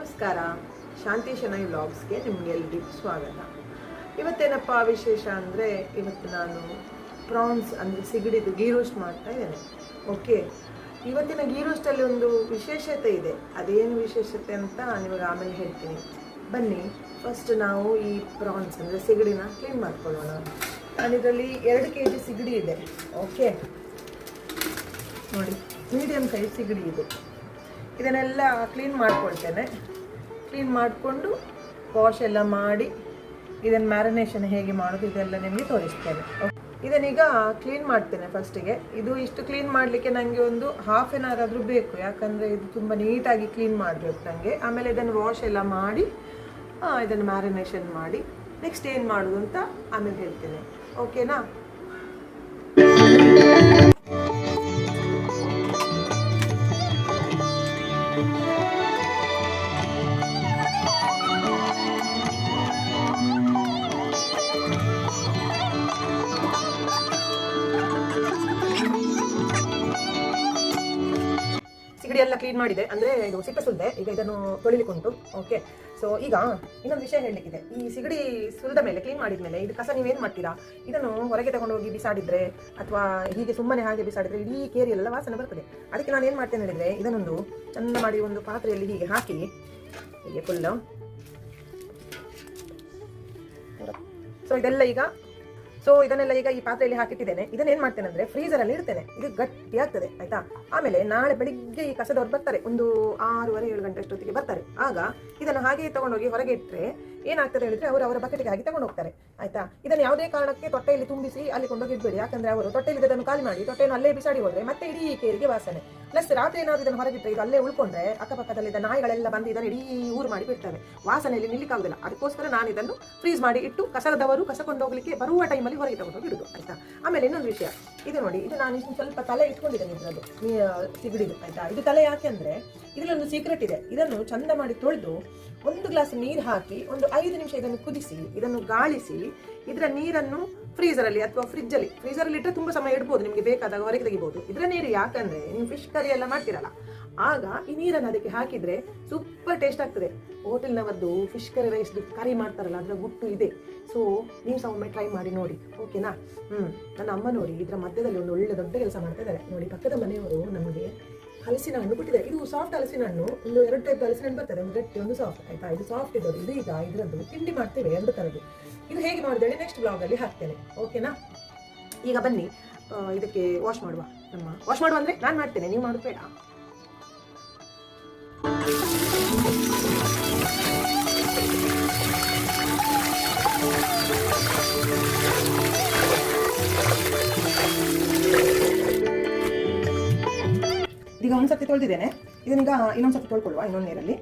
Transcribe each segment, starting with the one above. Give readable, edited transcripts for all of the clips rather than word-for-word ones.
ನಮಸ್ಕಾರ, ಶಾಂತಿ ಶೆಣೈ ವ್ಲಾಗ್ಸ್ಗೆ ನಿಮಗೆಲ್ಲರಿಗೂ ಸ್ವಾಗತ. ಇವತ್ತೇನಪ್ಪ ವಿಶೇಷ ಅಂದರೆ, ಇವತ್ತು ನಾನು ಪ್ರಾನ್ಸ್ ಅಂದರೆ ಸಿಗಡಿದು ಗೀ ರೋಸ್ಟ್ ಮಾಡ್ತಾ ಇದ್ದೇನೆ. ಓಕೆ, ಇವತ್ತಿನ ಗೀ ರೋಸ್ಟಲ್ಲಿ ಒಂದು ವಿಶೇಷತೆ ಇದೆ. ಅದೇನು ವಿಶೇಷತೆ ಅಂತ ನಿಮಗೆ ಆಮೇಲೆ ಹೇಳ್ತೀನಿ. ಬನ್ನಿ, ಫಸ್ಟ್ ನಾವು ಈ ಪ್ರಾನ್ಸ್ ಅಂದರೆ ಸಿಗಡಿನ ಕ್ಲೀನ್ ಮಾಡ್ಕೊಳ್ಳೋಣ. ನಾನಿದರಲ್ಲಿ 2 kg ಸಿಗಡಿ ಇದೆ. ಓಕೆ ನೋಡಿ, ಮೀಡಿಯಮ್ ಸೈಜ್ ಸಿಗಡಿ ಇದೆ. ಇದನ್ನೆಲ್ಲ ಕ್ಲೀನ್ ಮಾಡ್ಕೊಳ್ತೇನೆ. ಕ್ಲೀನ್ ಮಾಡಿಕೊಂಡು ವಾಶ್ ಎಲ್ಲ ಮಾಡಿ ಇದನ್ನು ಮ್ಯಾರಿನೇಷನ್ ಹೇಗೆ ಮಾಡೋದು ಇದೆಲ್ಲ ನಿಮಗೆ ತೋರಿಸ್ತೇನೆ. ಇದನ್ನೀಗ ಕ್ಲೀನ್ ಮಾಡ್ತೇನೆ. ಫಸ್ಟಿಗೆ ಇಷ್ಟು ಕ್ಲೀನ್ ಮಾಡಲಿಕ್ಕೆ ನನಗೆ ಒಂದು ಹಾಫ್ ಆನ್ ಅವರ್ ಆದರೂ ಬೇಕು, ಯಾಕಂದರೆ ಇದು ತುಂಬ ನೀಟಾಗಿ ಕ್ಲೀನ್ ಮಾಡಬೇಕು ನನಗೆ. ಆಮೇಲೆ ಇದನ್ನು ವಾಶ್ ಎಲ್ಲ ಮಾಡಿ ಇದನ್ನು ಮ್ಯಾರಿನೇಷನ್ ಮಾಡಿ ನೆಕ್ಸ್ಟ್ ಏನು ಮಾಡೋದು ಅಂತ ಆಮೇಲೆ ಹೇಳ್ತೇನೆ. ಓಕೆನಾ? ಸಿಗಡಿ ಎಲ್ಲ ಕ್ಲೀನ್ ಮಾಡಿದೆ, ಅಂದರೆ ಇದು ಸಿಪ್ಪೆ ಸುಲಿದೆ. ಈಗ ಇದನ್ನು ತೊಳಿಲಿಕ್ಕುಂಟು. ಓಕೆ, ಸೊ ಈಗ ಇನ್ನೊಂದು ವಿಷಯ ಹೇಳಲಿಕ್ಕಿದೆ. ಈ ಸಿಗಡಿ ಸುಲಿದ ಮೇಲೆ, ಕ್ಲೀನ್ ಮಾಡಿದ ಮೇಲೆ ಇದು ಕಸ ನೀವೇನು ಮಾಡ್ತೀರಾ, ಇದನ್ನು ಹೊರಗೆ ತಗೊಂಡೋಗಿ ಬಿಸಾಡಿದ್ರೆ ಅಥವಾ ಹೀಗೆ ಸುಮ್ಮನೆ ಹಾಗೆ ಬಿಸಾಡಿದ್ರೆ ಇಡೀ ಕೇರಿಯಲ್ಲೆಲ್ಲ ವಾಸನೆ ಬರ್ತದೆ. ಅದಕ್ಕೆ ನಾನು ಏನು ಮಾಡ್ತೇನೆ ಹೇಳಿದರೆ, ಇದನ್ನೊಂದು ಚೆಂದ ಮಾಡಿ ಒಂದು ಪಾತ್ರೆಯಲ್ಲಿ ಹೀಗೆ ಹಾಕಿ ಹೀಗೆ ಫುಲ್ಲು. ಸೊ ಇದನ್ನೆಲ್ಲ ಈಗ ಈ ಪಾತ್ರೆಯಲ್ಲಿ ಹಾಕಿಟ್ಟಿದ್ದೇನೆ. ಇದನ್ನೇನು ಮಾಡ್ತೇನೆ ಅಂದರೆ ಫ್ರೀಸರಲ್ಲಿ ಇಡ್ತೇನೆ. ಇದು ಗಟ್ಟಿ ಆಗ್ತದೆ, ಆಯ್ತಾ? ಆಮೇಲೆ ನಾಳೆ ಬೆಳಿಗ್ಗೆ ಈ ಕಸದವ್ರು ಬರ್ತಾರೆ, ಒಂದು 6:30-7 ಗಂಟೆ ಅಷ್ಟೊತ್ತಿಗೆ ಬರ್ತಾರೆ. ಆಗ ಇದನ್ನು ಹಾಗೆ ತಗೊಂಡೋಗಿ ಹೊರಗೆ ಇಟ್ಟರೆ ಏನಾಗ್ತದೆ ಹೇಳಿದ್ರೆ, ಅವರ ಬಕೆಟ್ಗೆ ಹಾಕಿ ತಗೊಂಡು ಹೋಗ್ತಾರೆ, ಆಯ್ತಾ? ಇದನ್ನು ಯಾವುದೇ ಕಾರಣಕ್ಕೆ ತೊಟ್ಟೆಯಲ್ಲಿ ತುಂಬಿಸಿ ಅಲ್ಲಿ ಕೊಂಡೋಗಿ ಇಡಬೇಡಿ, ಯಾಕಂದ್ರೆ ಅವರು ತೊಟ್ಟೆಯಲ್ಲಿ ಇದನ್ನು ಖಾಲಿ ಮಾಡಿ ತೊಟ್ಟೆಯನ್ನು ಅಲ್ಲೇ ಬಿಸಾಡಿ ಹೋದ್ರೆ ಮತ್ತೆ ಇಡೀ ಕೇರಿಗೆ ವಾಸನೆ. ಪ್ಲಸ್ ರಾತ್ರಿ ಏನಾದ್ರು ಇದನ್ನು ಹೊರಗಿಟ್ಟರೆ ಇದು ಅಲ್ಲೇ ಉಳ್ಕೊಂಡ್ರೆ ಅಕ್ಕಪಕ್ಕದಲ್ಲಿದ್ದ ನಾಯಿಗಳೆಲ್ಲ ಬಂದು ಇದನ್ನು ಇಡೀ ಊರು ಮಾಡಿ ಬಿಡ್ತವೆ. ವಾಸನೆಯಲ್ಲಿ ನಿಲ್ಲಿಕ್ಕಾಗುದಿಲ್ಲ. ಅದಕ್ಕೋಸ್ಕರ ನಾನು ಇದನ್ನು ಫ್ರೀಸ್ ಮಾಡಿ ಇಟ್ಟು ಕಸದವರು ಕಸ ಕೊಂಡೋಗ್ಲಿಕ್ಕೆ ಬರುವ ಟೈಮಲ್ಲಿ ಹೊರಗೆ ತಗೊಂಡೋಗಿ ಇಡುದು, ಆಯ್ತಾ? ಆಮೇಲೆ ಇನ್ನೊಂದು ವಿಷಯ, ಇದು ನೋಡಿ, ಇದು ನಾನು ಸ್ವಲ್ಪ ತಲೆ ಇಟ್ಕೊಂಡಿದ್ದೇನೆ ಇದರದ್ದು ಸಿಗಡಿದು, ಆಯ್ತಾ? ಇದು ತಲೆ ಯಾಕೆ ಅಂದರೆ ಇದರಲ್ಲೊಂದು ಸೀಕ್ರೆಟ್ ಇದೆ. ಇದನ್ನು ಚಂದ ಮಾಡಿ ತೊಳೆದು 1 ಗ್ಲಾಸ್ ನೀರು ಹಾಕಿ ಒಂದು 5 ನಿಮಿಷ ಇದನ್ನು ಕುದಿಸಿ ಇದನ್ನು ಗಾಳಿಸಿ ಇದರ ನೀರನ್ನು ಫ್ರೀಸರಲ್ಲಿ ಅಥವಾ ಫ್ರೀಸರಲ್ಲಿ ಇಟ್ಟರೆ ತುಂಬ ಸಮಯ ಇಡ್ಬೋದು, ನಿಮಗೆ ಬೇಕಾದಾಗ ಹೊರಗೆ ತೆಗಿಬೋದು. ಇದರ ನೀರು ಯಾಕಂದರೆ ನೀವು ಫಿಶ್ ಕರಿ ಎಲ್ಲ ಮಾಡ್ತೀರಲ್ಲ, ಆಗ ಈ ನೀರನ್ನು ಅದಕ್ಕೆ ಹಾಕಿದರೆ ಸೂಪರ್ ಟೇಸ್ಟ್ ಆಗ್ತದೆ. ಹೋಟೆಲ್ನವರದ್ದು ಫಿಶ್ ಕರಿ ರೈಸ್ದು ಕರಿ ಮಾಡ್ತಾರಲ್ಲ, ಅದರ ಗುಟ್ಟು ಇದೆ. ಸೊ ನೀವು ಸಹ ಒಮ್ಮೆ ಟ್ರೈ ಮಾಡಿ ನೋಡಿ, ಓಕೆನಾ? ನನ್ನ ಅಮ್ಮ ನೋಡಿ ಇದರ ಮಧ್ಯದಲ್ಲಿ ಒಂದು ಒಳ್ಳೆ ದೊಡ್ಡ ಕೆಲಸ ಮಾಡ್ತಾ ಇದ್ದಾರೆ. ನೋಡಿ, ಪಕ್ಕದ ಮನೆಯವರು ನಮಗೆ ಹಲಸಿನ ಹಣ್ಣು ಕೊಟ್ಟಿದ್ದಾರೆ. ಇದು ಸಾಫ್ಟ್ ಹಲಸಿನ ಹಣ್ಣು. 2 ಟೈಪ್ ಹಲಸಿನ ಹಣ್ಣು ಬರ್ತದೆ, ಒಂದು ಗಟ್ಟಿ ಒಂದು ಸಾಫ್ಟ್, ಆಯ್ತಾ? ಇದು ಸಾಫ್ಟ್ ಇದ್ದದ್ದು. ಇದು ಈಗ ಇದರದ್ದು ತಿಂಡಿ ಮಾಡ್ತೇವೆ 2 ಥರದ್ದು. ಇದು ಹೇಗೆ ಮಾಡಿದ್ರೆ ನೆಕ್ಸ್ಟ್ ಬ್ಲಾಗಲ್ಲಿ ಹಾಕ್ತೇನೆ, ಓಕೆನಾ? ಈಗ ಬನ್ನಿ ಇದಕ್ಕೆ ವಾಶ್ ಮಾಡುವ. ವಾಶ್ ಮಾಡುವ ಅಂದರೆ ನಾನು ಮಾಡ್ತೇನೆ, ನೀವು ಮಾಡೋದು ಬೇಡ. ಈಗ ಒಂದ್ಸತಿ ತೊಳೆದಿದ್ದೇನೆ. ಇದನ್ನೀಗ ಇನ್ನೊಂದ್ಸತಿ ತೊಳ್ಕೊಳ್ಳುವ ಇನ್ನೊಂದು ನೀರಲ್ಲಿ.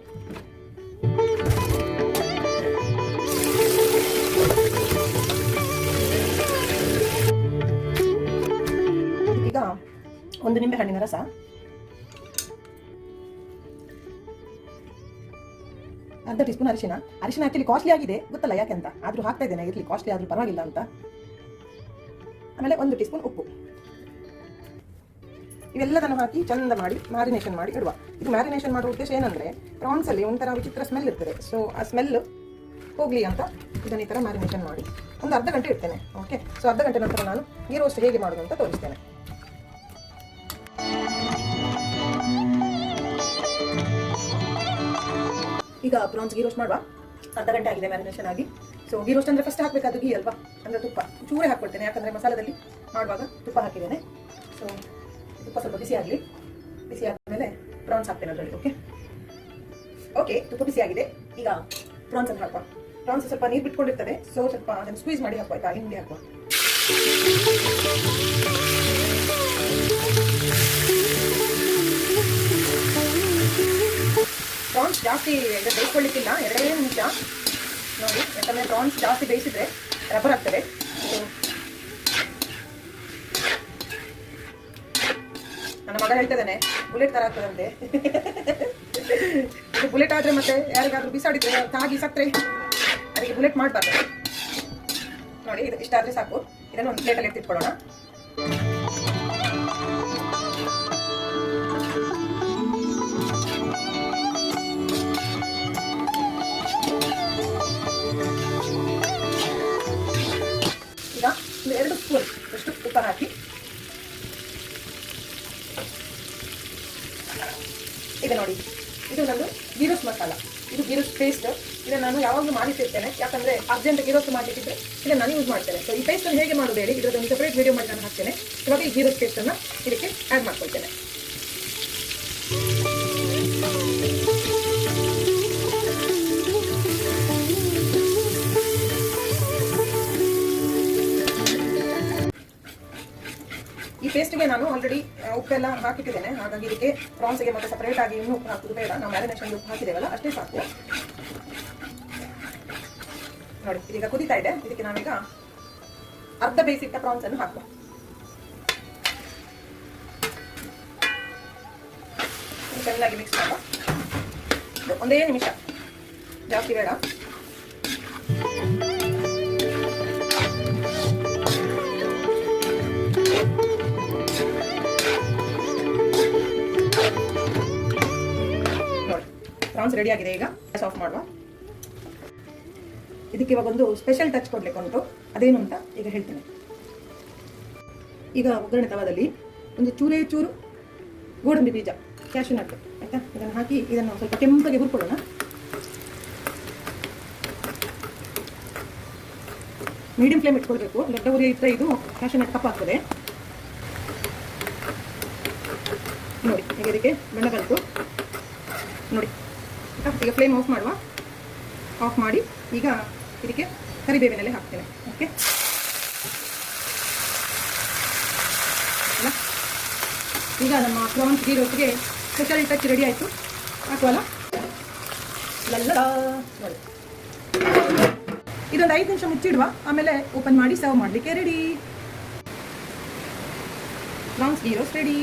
ಈಗ 1 ನಿಂಬೆ ಹಣ್ಣಿನ ರಸ, ಅರ್ಧ ಟೀಸ್ಪೂನ್ ಅರಿಶಿನ. ಆಕ್ಚುಲಿ ಕಾಸ್ಟ್ಲಿ ಆಗಿದೆ, ಗೊತ್ತಲ್ಲ ಯಾಕೆಂತ, ಆದ್ರೂ ಹಾಕ್ತಾ ಇದ್ದೇನೆ. ಇರಲಿ, ಕಾಸ್ಟ್ಲಿ ಆದ್ರೂ ಪರವಾಗಿಲ್ಲ ಅಂತ. ಆಮೇಲೆ 1 ಟೀಸ್ಪೂನ್ ಉಪ್ಪು. ಇವೆಲ್ಲದನ್ನು ಹಾಕಿ ಚಂದ ಮಾಡಿ ಮ್ಯಾರಿನೇಷನ್ ಮಾಡಿ ಇಡುವ. ಇದು ಮ್ಯಾರಿನೇಷನ್ ಮಾಡುವ ಉದ್ದೇಶ ಏನಂದರೆ, ಪ್ರಾನ್ಸಲ್ಲಿ ಒಂಥರ ವಿಚಿತ್ರ ಸ್ಮೆಲ್ ಇರ್ತದೆ. ಸೊ ಆ ಸ್ಮೆಲ್ ಹೋಗಲಿ ಅಂತ ಇದನ್ನು ಈ ಥರ ಮ್ಯಾರಿನೇಷನ್ ಮಾಡಿ ಒಂದು ಅರ್ಧ ಗಂಟೆ ಇಡ್ತೇನೆ. ಓಕೆ, ಸೊ ಅರ್ಧ ಗಂಟೆ ನಂತರ ನಾನು ಗೀ ರೋಸ್ಟ್ ಹೇಗೆ ಮಾಡೋದು ಅಂತ ತೋರಿಸ್ತೇನೆ. ಈಗ ಪ್ರಾನ್ಸ್ ಗೀ ರೋಸ್ಟ್ ಮಾಡುವ. ಅರ್ಧ ಗಂಟೆ ಆಗಿದೆ ಮ್ಯಾರಿನೇಷನ್ ಆಗಿ. ಸೊ ಗೀ ರೋಸ್ಟ್ ಅಂದರೆ ಫಸ್ಟ್ ಹಾಕಬೇಕಾದ ಗೀ ಅಲ್ವಾ, ಅಂದರೆ ತುಪ್ಪ ಚೂರೇ ಹಾಕ್ಕೊಳ್ತೇನೆ, ಯಾಕಂದರೆ ಮಸಾಲದಲ್ಲಿ ಮಾಡುವಾಗ ತುಪ್ಪ ಹಾಕಿದ್ದೇನೆ. ಸೊ ತುಪ್ಪ ಸ್ವಲ್ಪ ಬಿಸಿ ಆಗಲಿ. ಬಿಸಿ ಆದಮೇಲೆ ಪ್ರಾನ್ಸ್ ಹಾಕ್ತೇನೆ ಅದರಲ್ಲಿ. ಓಕೆ, ತುಪ್ಪ ಬಿಸಿ ಆಗಿದೆ. ಈಗ ಪ್ರಾನ್ಸ್ ಅನ್ನು ಹಾಕುವ. ಪ್ರಾನ್ಸ್ ಸ್ವಲ್ಪ ನೀರು ಬಿಟ್ಕೊಂಡಿರ್ತದೆ, ಸೊ ಸ್ವಲ್ಪ ಅದನ್ನು ಸ್ಕ್ವೀಸ್ ಮಾಡಿ ಹಾಕುವ, ಆಯ್ತಾ? ಹಿಂಡಿ ಹಾಕುವ. ಪ್ರಾನ್ಸ್ ಜಾಸ್ತಿ ಬೇಯಿಸ್ಕೊಳ್ಳಿಕ್ಕಿಲ್ಲ, 2 ನಿಮಿಷ ನೋಡಿ, ಯಾಕಂದರೆ ಪ್ರಾನ್ಸ್ ಜಾಸ್ತಿ ಬೇಯಿಸಿದ್ರೆ ರಬ್ಬರ್ ಆಗ್ತದೆ. ನನ್ನ ಮಗ ಹೇಳ್ತಿದ್ದಾನೆ ಬುಲೆಟ್ ತರ ಆಗ್ತದಂತೆ. ಇದು ಬುಲೆಟ್ ಆದ್ರೆ ಮತ್ತೆ ಯಾರಿಗಾದ್ರೂ ಬಿಸಾಡಿದ್ರೆ ತಾಗಿ ಸತ್ರೆ ಅದಕ್ಕೆ ಬುಲೆಟ್ ಮಾಡಬಾರ್ದು. ನೋಡಿ, ಇದು ಇಷ್ಟಾದ್ರೆ ಸಾಕು. ಇದನ್ನು ಒಂದು ಪ್ಲೇಟಲ್ಲಿ ಎತ್ತಿಟ್ಕೊಳ್ಳೋಣ. ನಂದು ಗೀ ರೋಸ್ಟ್ ಮಸಾಲ, ಇದು ಗೀ ರೋಸ್ಟ್ ಪೇಸ್ಟ್. ಇದನ್ನು ನಾನು ಯಾವಾಗಲೂ ಮಾಡಿಟ್ಟಿರ್ತೇನೆ, ಯಾಕಂದರೆ ಅರ್ಜೆಂಟ್ ಗೀ ರೋಸ್ಟ್ ಮಾಡಲಿಕ್ಕಿದ್ರೆ ಇದನ್ನು ನಾನು ಯೂಸ್ ಮಾಡ್ತೇನೆ. ಸೊ ಈ ಪೇಸ್ಟನ್ನು ಹೇಗೆ ಮಾಡೋದು ಹೇಳಿ ಇದರದೊಂದು ಸೆಪರೇಟ್ ವಿಡಿಯೋ ಮಾಡಿ ನಾನು ಹಾಕ್ತೇನೆ. ಇವಾಗ ಈ ಗೀ ರೋಸ್ಟ್ ಪೇಸ್ಟನ್ನು ಇದಕ್ಕೆ ಆ್ಯಡ್ ಮಾಡ್ಕೊಳ್ತೇನೆ. ಈ ಪೇಸ್ಟ್ಗೆ ನಾನು ಆಲ್ರೆಡಿ ಉಪ್ಪೆಲ್ಲ ಹಾಕಿಟ್ಟಿದ್ದೇನೆ, ಹಾಗಾಗಿ ಇದಕ್ಕೆ ಪ್ರಾನ್ಸ್ಗೆ ಮತ್ತೆ ಸಪರೇಟ್ ಆಗಿ ಇನ್ನೂ ಉಪ್ಪು ಹಾಕೋದು ಬೇಡ. ನಾವು ಮ್ಯಾರಿನೇಷನ್ಗೆ ಉಪ್ಪು ಹಾಕಿದ್ದೇವಲ್ಲ ಅಷ್ಟೇ ಸಾಕು. ನೋಡಿ ಇದೀಗ ಕುದೀತಾ ಇದೆ. ಇದಕ್ಕೆ ನಾವೀಗ ಅರ್ಧ ಬೇಯಿಸಿಟ್ಟ ಪ್ರಾನ್ಸ್ ಅನ್ನು ಹಾಕುವ. ಚೆನ್ನಾಗಿ ಮಿಕ್ಸ್ ಮಾಡುವ. ಒಂದೇ ನಿಮಿಷ, ಜಾಸ್ತಿ ಬೇಡ. ಪ್ರಾನ್ಸ್ ರೆಡಿ ಆಗಿದೆ. ಈಗ ಗ್ಯಾಸ್ ಆಫ್ ಮಾಡುವ. ಇದಕ್ಕೆ ಇವಾಗ ಒಂದು ಸ್ಪೆಷಲ್ ಟಚ್ ಕೊಡ್ಲಿಕ್ಕೆ ಉಂಟು, ಅದೇನು ಅಂತ ಈಗ ಹೇಳ್ತೇನೆ. ಈಗ ಒಗ್ಗರಣೆ ತವಾದಲ್ಲಿ ಒಂದು ಚೂರು ಗೋಡಂಬಿ ಬೀಜ, ಕ್ಯಾಶ್ಯೂ ನಟ್ ಆಯ್ತಾ, ಇದನ್ನು ಹಾಕಿ ಇದನ್ನು ಸ್ವಲ್ಪ ಕೆಂಪಗೆ ಹುರ್ಕೊಳ್ಳೋಣ. ಮೀಡಿಯಂ ಫ್ಲೇಮ್ ಇಟ್ಕೊಳ್ಬೇಕು, ದೊಡ್ಡ ಉರಿ ಇಟ್ಟರೆ ಇದು ಕ್ಯಾಶ್ಯೂ ನಟ್ ಕಪ್ಪಾಗ್ತದೆ. ನೋಡಿ ಈಗ ಇದಕ್ಕೆ ಬಣ್ಣ ಬಂತು ನೋಡಿ. ಈಗ ಫ್ಲೇಮ್ ಆಫ್ ಮಾಡುವ. ಆಫ್ ಮಾಡಿ ಈಗ ಇದಕ್ಕೆ ಕರಿಬೇವಿನೆಲೆ ಹಾಕ್ತೇನೆ. ಓಕೆ, ಈಗ ನಮ್ಮ ಪ್ರಾನ್ಸ್ ಗೀ ರೋಸ್ಟ್ಗೆ ಸ್ಪೆಷಲ್ ಟಚ್ ರೆಡಿ ಆಯಿತು. ಹಾಕುವಲ್ಲ, ನೋಡಿ ಇದೊಂದು 5 ನಿಮಿಷ ಮುಚ್ಚಿಡುವ, ಆಮೇಲೆ ಓಪನ್ ಮಾಡಿ ಸರ್ವ್ ಮಾಡಲಿಕ್ಕೆ ready. Prawns ghee roast ready.